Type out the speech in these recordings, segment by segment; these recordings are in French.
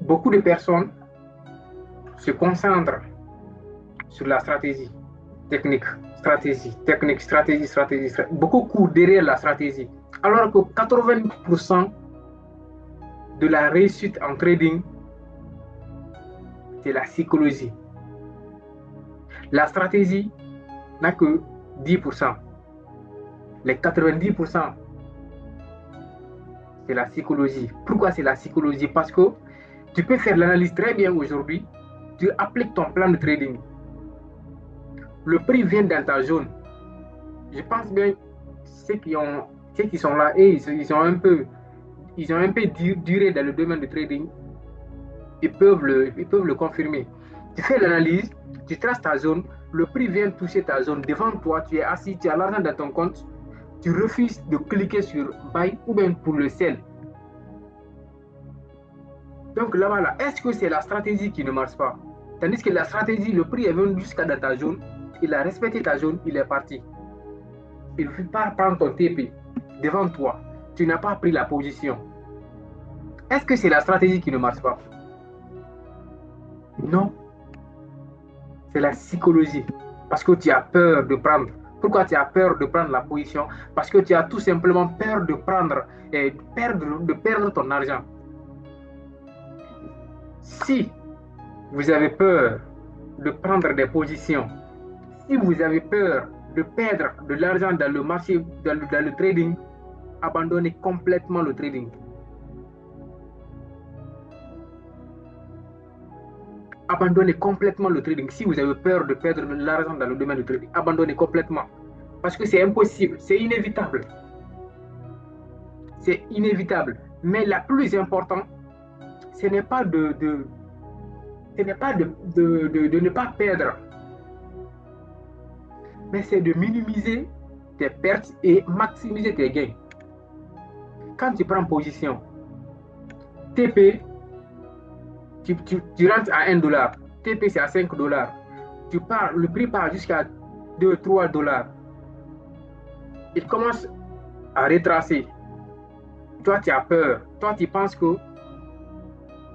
beaucoup de personnes se concentrent sur la stratégie technique, stratégie. Beaucoup courent derrière la stratégie. Alors que 80% de la réussite en trading, c'est la psychologie. La stratégie n'a que 10%. Les 90%, c'est la psychologie. Pourquoi c'est la psychologie? Parce que tu peux faire l'analyse très bien aujourd'hui, tu appliques ton plan de trading. Le prix vient dans ta zone. Je pense bien ceux qui sont là et ils ont un peu duré dans le domaine du trading, ils peuvent le confirmer. Tu fais l'analyse, tu traces ta zone, le prix vient toucher ta zone. Devant toi, tu es assis, tu as l'argent dans ton compte, tu refuses de cliquer sur buy ou bien pour le sell. Donc là, est-ce que c'est la stratégie qui ne marche pas? Tandis que la stratégie, le prix est venu jusqu'à dans ta zone, il a respecté ta zone, il est parti. Il ne faut pas prendre ton TP devant toi. Tu n'as pas pris la position. Est-ce que c'est la stratégie qui ne marche pas? Non. C'est la psychologie. Parce que tu as peur de prendre. Pourquoi tu as peur de prendre la position? Parce que tu as tout simplement peur de prendre et de perdre ton argent. Si vous avez peur de prendre des positions, si vous avez peur de perdre de l'argent dans le marché, dans le trading, abandonnez complètement le trading. Abandonnez complètement le trading. Si vous avez peur de perdre de l'argent dans le domaine du trading, abandonnez complètement. Parce que c'est impossible, c'est inévitable. C'est inévitable. Mais la plus importante, ce n'est pas de ne pas perdre, mais c'est de minimiser tes pertes et maximiser tes gains. Quand tu prends position, TP, tu rentres à $1, TP c'est à $5. Le prix part jusqu'à 2-3 $. Il commence à retracer. Toi, tu as peur. Toi, tu penses que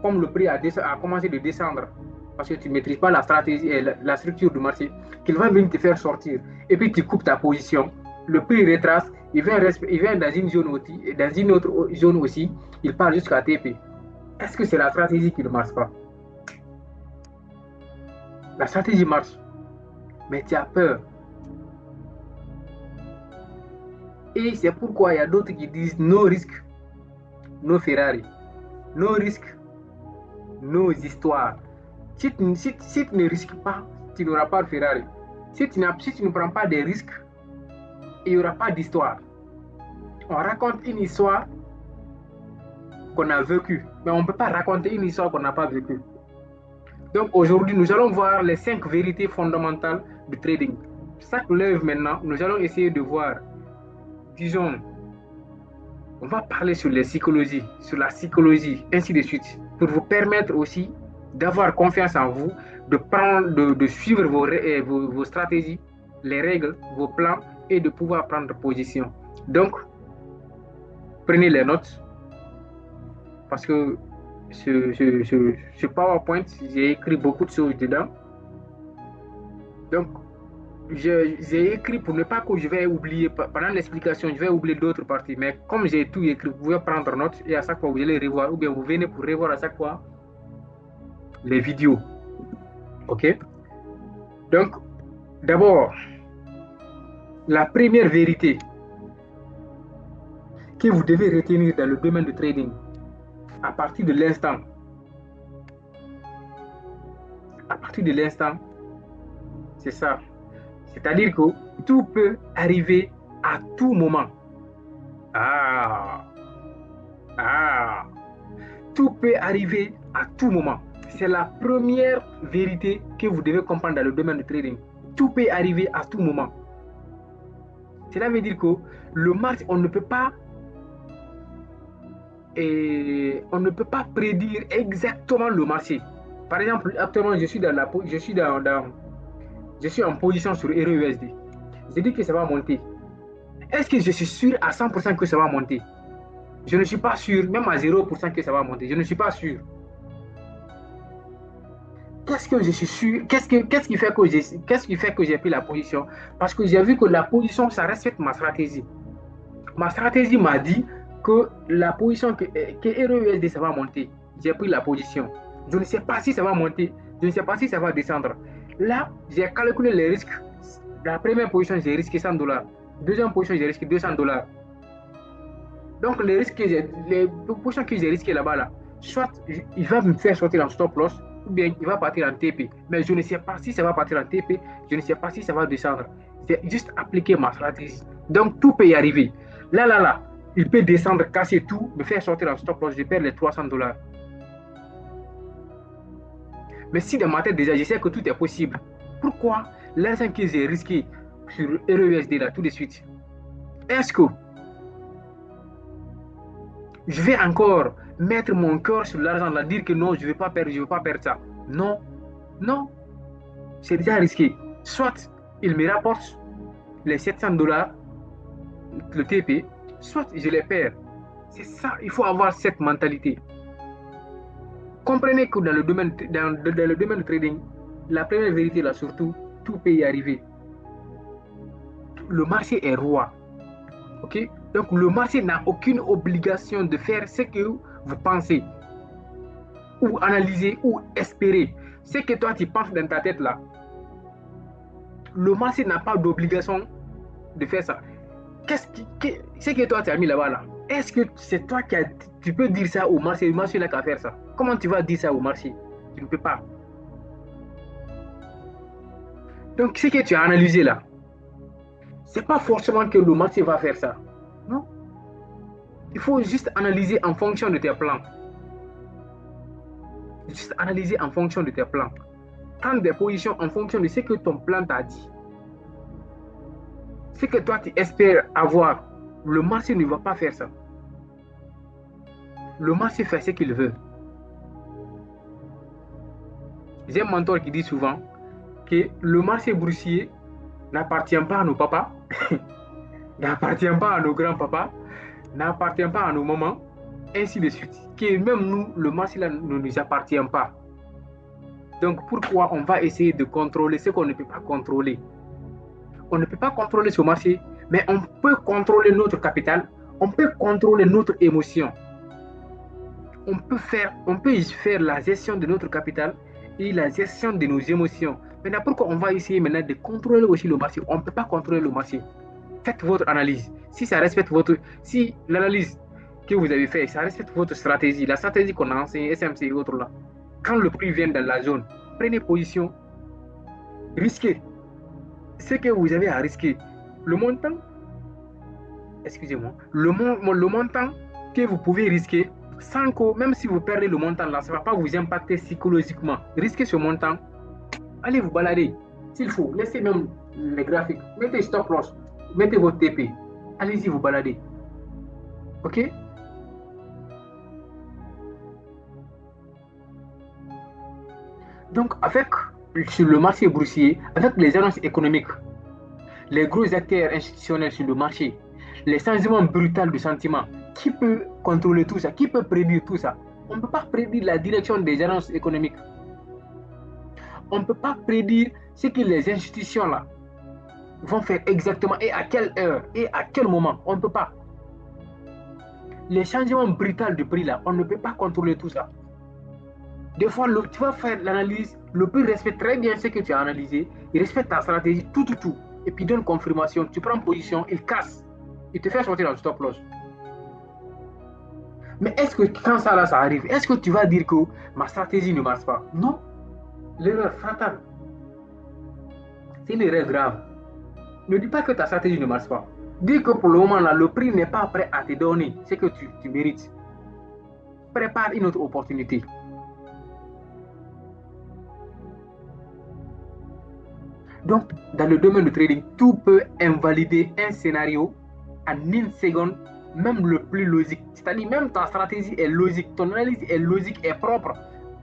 comme le prix a commencé de descendre, parce que tu ne maîtrises pas la stratégie et la structure du marché, qu'il va venir te faire sortir. Et puis tu coupes ta position. Le prix retrace, il vient dans une zone aussi, dans une autre zone aussi, il part jusqu'à TP. Est-ce que c'est la stratégie qui ne marche pas? La stratégie marche, mais tu as peur. Et c'est pourquoi il y a d'autres qui disent no risque, no Ferrari. No risque, nos histoires. Si tu ne risques pas, tu n'auras pas de Ferrari. Si tu ne prends pas des risques, il n'y aura pas d'histoire. On raconte une histoire qu'on a vécue, mais on ne peut pas raconter une histoire qu'on n'a pas vécue. Donc aujourd'hui, nous allons voir les 5 vérités fondamentales du trading. Chaque live maintenant, nous allons essayer de voir, disons, on va parler sur les psychologies, sur la psychologie, ainsi de suite, pour vous permettre aussi d'avoir confiance en vous, de suivre vos stratégies, les règles, vos plans et de pouvoir prendre position. Donc, prenez les notes parce que ce PowerPoint, j'ai écrit beaucoup de choses dedans. Donc, j'ai écrit pour ne pas que je vais oublier, pendant l'explication, je vais oublier d'autres parties. Mais comme j'ai tout écrit, vous pouvez prendre note et à chaque fois, vous allez revoir ou bien vous venez pour revoir à chaque fois les vidéos. OK? Donc, d'abord, la première vérité que vous devez retenir dans le domaine du trading, à partir de l'instant, c'est ça. C'est-à-dire que tout peut arriver à tout moment. Tout peut arriver à tout moment. C'est la première vérité que vous devez comprendre dans le domaine du trading. Tout peut arriver à tout moment. Cela veut dire que le marché, on ne peut pas prédire exactement le marché. Par exemple, actuellement, je suis en position sur RUSD. Je dis que ça va monter. Est-ce que je suis sûr à 100% que ça va monter? Je ne suis pas sûr, même à 0% que ça va monter. Je ne suis pas sûr. qu'est-ce que je suis sûr, qu'est-ce qui fait que j'ai pris la position? Parce que j'ai vu que la position, ça respecte ma stratégie. Ma stratégie m'a dit que la position que REUSD, ça va monter. J'ai pris la position. Je ne sais pas si ça va monter, je ne sais pas si ça va descendre. Là, j'ai calculé les risques. La première position, j'ai risqué 100 $. Deuxième position, j'ai risqué 200 $. Donc, les positions que j'ai risquées là-bas, là, soit il va me faire sortir en stop loss, ou bien il va partir en TP. Mais je ne sais pas si ça va partir en TP, je ne sais pas si ça va descendre. C'est juste appliquer ma stratégie. Donc, tout peut y arriver. Là, il peut descendre, casser tout, me faire sortir en stop loss, je perds les 300 $. Mais si dans ma tête déjà, je sais que tout est possible, pourquoi l'argent que j'ai risqué sur REUSD là tout de suite, est-ce que je vais encore mettre mon cœur sur l'argent là, dire que non, je ne vais pas perdre ça? Non, non, c'est déjà risqué. Soit il me rapporte les 700 $, le TP, soit je les perds. C'est ça, il faut avoir cette mentalité. Comprenez que dans le domaine du trading, la première vérité là surtout, tout peut y arriver. Le marché est roi. Ok? Donc le marché n'a aucune obligation de faire ce que vous pensez, ou analyser, ou espérer. Ce que toi tu penses dans ta tête là, le marché n'a pas d'obligation de faire ça. Ce que toi tu as mis là-bas là, est-ce que c'est toi tu peux dire ça au marché? Le marché n'a qu'à faire ça. Comment tu vas dire ça au marché? Tu ne peux pas. Donc ce que tu as analysé là, c'est pas forcément que le marché va faire ça. Non. Il faut juste analyser en fonction de tes plans. Juste analyser en fonction de tes plans. Prendre des positions en fonction de ce que ton plan t'a dit. Ce que toi tu espères avoir, le marché ne va pas faire ça. Le marché fait ce qu'il veut. J'ai un mentor qui dit souvent que le marché boursier n'appartient pas à nos papas, n'appartient pas à nos grands-papas, n'appartient pas à nos mamans, ainsi de suite. Que même nous, le marché là, ne nous appartient pas. Donc pourquoi on va essayer de contrôler ce qu'on ne peut pas contrôler? On ne peut pas contrôler ce marché, mais on peut contrôler notre capital, on peut contrôler notre émotion. On peut faire la gestion de notre capital et la gestion de nos émotions. Maintenant, pourquoi on va essayer maintenant de contrôler aussi le marché? On ne peut pas contrôler le marché. Faites votre analyse. Si l'analyse que vous avez faite, ça respecte votre stratégie, la stratégie qu'on a enseignée, SMC et autres là, quand le prix vient dans la zone, prenez position, risquez. Ce que vous avez à risquer, le montant, excusez-moi, le montant que vous pouvez risquer, sans que, même si vous perdez le montant là, ça ne va pas vous impacter psychologiquement. Risquez ce montant, allez vous balader. S'il faut, laissez même les graphiques, mettez stop loss, mettez votre TP, allez-y vous balader. Ok? Donc, sur le marché boursier, avec les annonces économiques, les gros acteurs institutionnels sur le marché, les changements brutaux de sentiments, qui peut contrôler tout ça? Qui peut prédire tout ça? On ne peut pas prédire la direction des annonces économiques. On ne peut pas prédire ce que les institutions là vont faire exactement et à quelle heure et à quel moment. On ne peut pas. Les changements brutaux de prix là, on ne peut pas contrôler tout ça. Des fois, tu vas faire l'analyse, le prix respecte très bien ce que tu as analysé, il respecte ta stratégie, tout, et puis donne confirmation, tu prends position, il casse, il te fait sortir dans le stop loss. Mais est-ce que quand ça arrive, est-ce que tu vas dire que ma stratégie ne marche pas? Non, l'erreur fatale. C'est une erreur grave. Ne dis pas que ta stratégie ne marche pas. Dis que pour le moment là, le prix n'est pas prêt à te donner ce que tu mérites. Prépare une autre opportunité. Donc, dans le domaine du trading, tout peut invalider un scénario en une seconde, même le plus logique. C'est-à-dire, même ta stratégie est logique, ton analyse est logique et propre.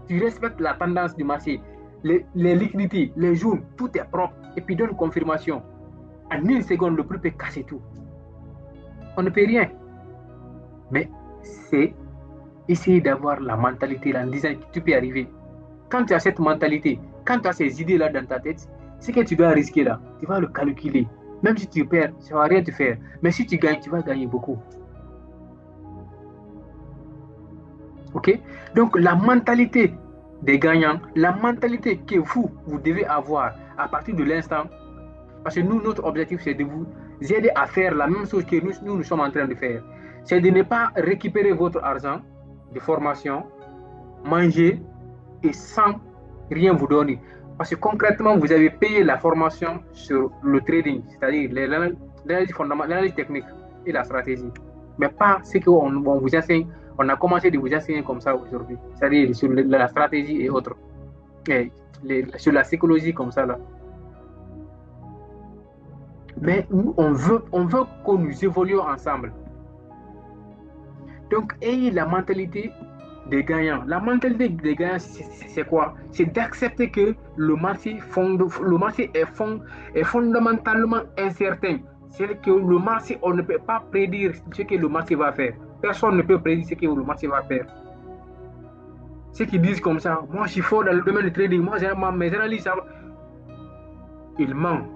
Tu respectes la tendance du marché, les liquidités, les jours, tout est propre. Et puis, donne confirmation. En une seconde, le prix peut casser tout. On ne peut rien. Mais c'est essayer d'avoir la mentalité en disant que tu peux y arriver. Quand tu as cette mentalité, quand tu as ces idées-là dans ta tête, ce que tu dois risquer là, tu vas le calculer. Même si tu perds, ça ne va rien te faire. Mais si tu gagnes, tu vas gagner beaucoup. OK? Donc, la mentalité des gagnants, la mentalité que vous devez avoir à partir de l'instant, parce que nous, notre objectif, c'est de vous aider à faire la même chose que nous sommes en train de faire. C'est de ne pas récupérer votre argent de formation, manger et sans rien vous donner. Parce que concrètement, vous avez payé la formation sur le trading, c'est-à-dire l'analyse fondamentale, l'analyse technique et la stratégie. Mais pas ce qu'on vous enseigne. On a commencé de vous enseigner comme ça aujourd'hui, c'est-à-dire sur la stratégie et autres, et sur la psychologie comme ça là. Mais on veut que nous évoluions ensemble. Donc, ayez la mentalité des gagnants. La mentalité des gagnants, c'est quoi? C'est d'accepter que le marché est fondamentalement incertain. C'est que le marché, on ne peut pas prédire ce que le marché va faire. Personne ne peut prédire ce que le marché va faire. Ceux qui disent comme ça, moi je suis fort dans le domaine du trading, moi mes analyses, ils mentent.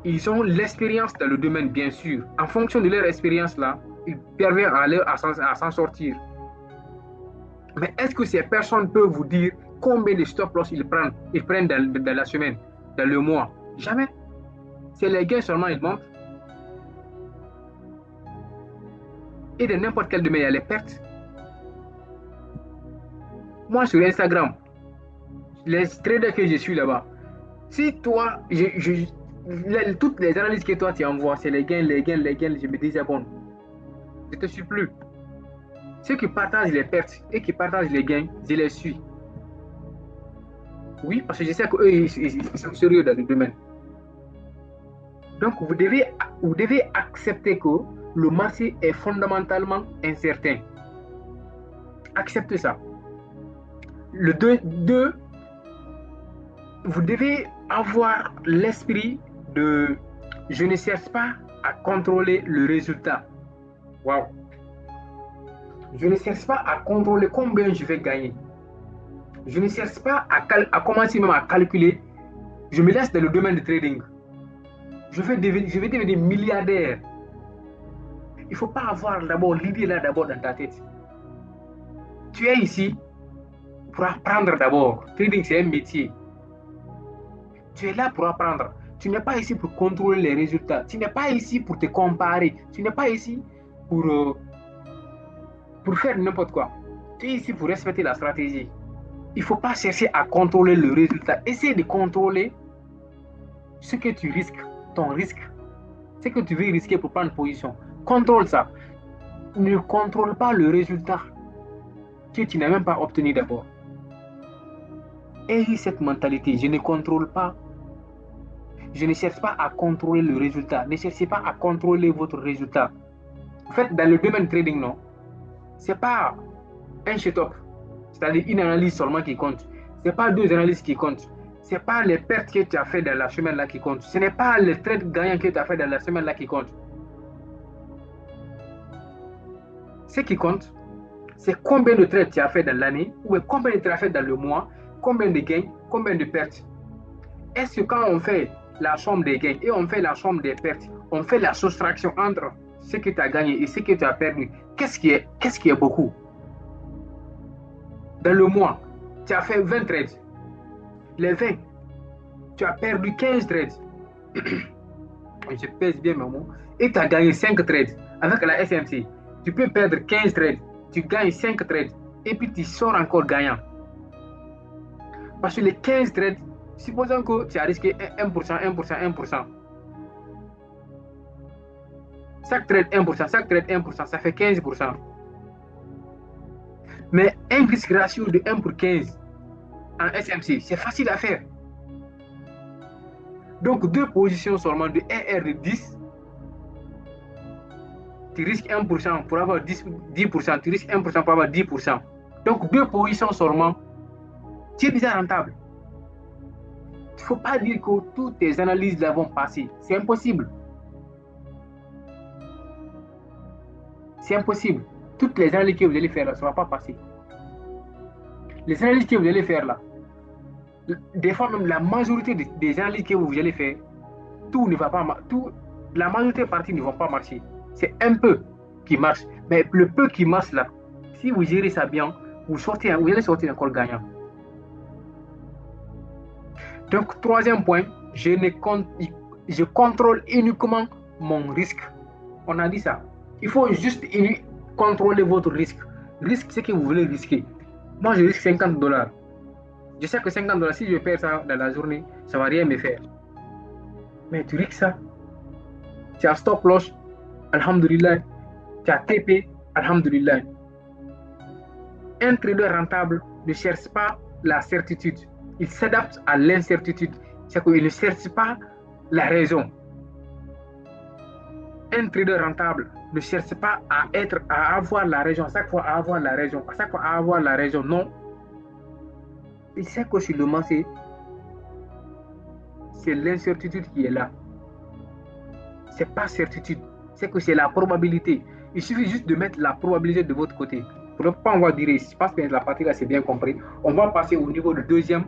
Ils ont l'expérience dans le domaine, bien sûr. En fonction de leur expérience là, ils parviennent à s'en sortir. Mais est-ce que ces personnes peuvent vous dire combien de stop-loss ils prennent dans la semaine, dans le mois? Jamais. C'est les gains seulement, ils montent. Et de n'importe quel domaine, il y a les pertes. Moi, sur Instagram, les traders que je suis là-bas, si toi, toutes les analyses que toi tu envoies, c'est les gains, je me désabonne. Je ne te suis plus. Ceux qui partagent les pertes et qui partagent les gains, je les suis. Oui, parce que je sais qu'eux, ils sont sérieux dans le domaine. Donc, vous devez accepter que le marché est fondamentalement incertain. Acceptez ça. Le 2, vous devez avoir l'esprit de je ne cherche pas à contrôler le résultat. Waouh! Je ne cherche pas à contrôler combien je vais gagner. Je ne cherche pas à commencer même à calculer. Je me laisse dans le domaine du trading. Je vais devenir milliardaire. Il ne faut pas avoir d'abord l'idée là d'abord dans ta tête. Tu es ici pour apprendre d'abord. Trading, c'est un métier. Tu es là pour apprendre. Tu n'es pas ici pour contrôler les résultats. Tu n'es pas ici pour te comparer. Tu n'es pas ici pour faire n'importe quoi. Tu es ici pour respecter la stratégie. Il ne faut pas chercher à contrôler le résultat. Essaye de contrôler ce que tu risques, ton risque. Ce que tu veux risquer pour prendre position. Contrôle ça. Ne contrôle pas le résultat que tu n'as même pas obtenu d'abord. Ayez cette mentalité. Je ne contrôle pas. Je ne cherche pas à contrôler le résultat. Ne cherchez pas à contrôler votre résultat. En fait, dans le domaine trading, non, ce n'est pas un shut-up, c'est-à-dire une analyse seulement qui compte. Ce n'est pas 2 analyses qui comptent. Ce n'est pas les pertes que tu as fait dans la semaine là qui comptent. Ce n'est pas les trades gagnants que tu as fait dans la semaine là qui comptent. Ce qui compte, c'est combien de trades tu as fait dans l'année, ou combien de trades tu as fait dans le mois, combien de gains, combien de pertes. Est-ce que quand on fait la somme des gains et on fait la somme des pertes, on fait la soustraction entre ce que tu as gagné et ce que tu as perdu, qu'est-ce qui est beaucoup? Dans le mois, tu as fait 20 trades. Les 20, tu as perdu 15 trades. Je pèse bien mes mots. Et tu as gagné 5 trades. Avec la SMC, tu peux perdre 15 trades. Tu gagnes 5 trades. Et puis tu sors encore gagnant. Parce que les 15 trades, supposons que tu as risqué 1%, 1%, 1%. Chaque trade 1%, chaque trade 1%, ça fait 15%. Mais un risque ratio de 1 pour 15 en SMC, c'est facile à faire. Donc, 2 positions seulement de 1R de 10, tu risques 1% pour avoir 10%, tu risques 1% pour avoir 10%. Donc, 2 positions seulement, c'est déjà rentable. Il ne faut pas dire que toutes tes analyses là vont passer. C'est impossible. C'est impossible. Toutes les analyses que vous allez faire là, ça ne va pas passer. Les analyses que vous allez faire là, Des fois, même la majorité des analyses que vous allez faire, tout ne va pas la majorité des parties ne vont pas marcher. C'est un peu qui marche. Mais le peu qui marche là, si vous gérez ça bien, vous allez sortir encore gagnant. Donc, troisième point, je contrôle uniquement mon risque. On a dit ça. Il faut juste contrôler votre risque. Risque, c'est que vous voulez risquer. Moi, je risque $50. Je sais que $50, si je perds ça dans la journée, ça ne va rien me faire. Mais tu risques ça. Tu as stop loss, alhamdulillah. Tu as TP, alhamdulillah. Un trader rentable ne cherche pas la certitude. Il s'adapte à l'incertitude. C'est qu'il ne cherche pas la raison. Un trader rentable ne cherche pas à avoir la raison, à chaque fois à avoir la raison, à chaque fois à avoir la raison. Non. Il sait que sur le moment, c'est l'incertitude qui est là. C'est pas certitude, c'est que c'est la probabilité. Il suffit juste de mettre la probabilité de votre côté. Pour ne pas on va dire, je pense que la partie là c'est bien compris. On va passer au niveau de deuxième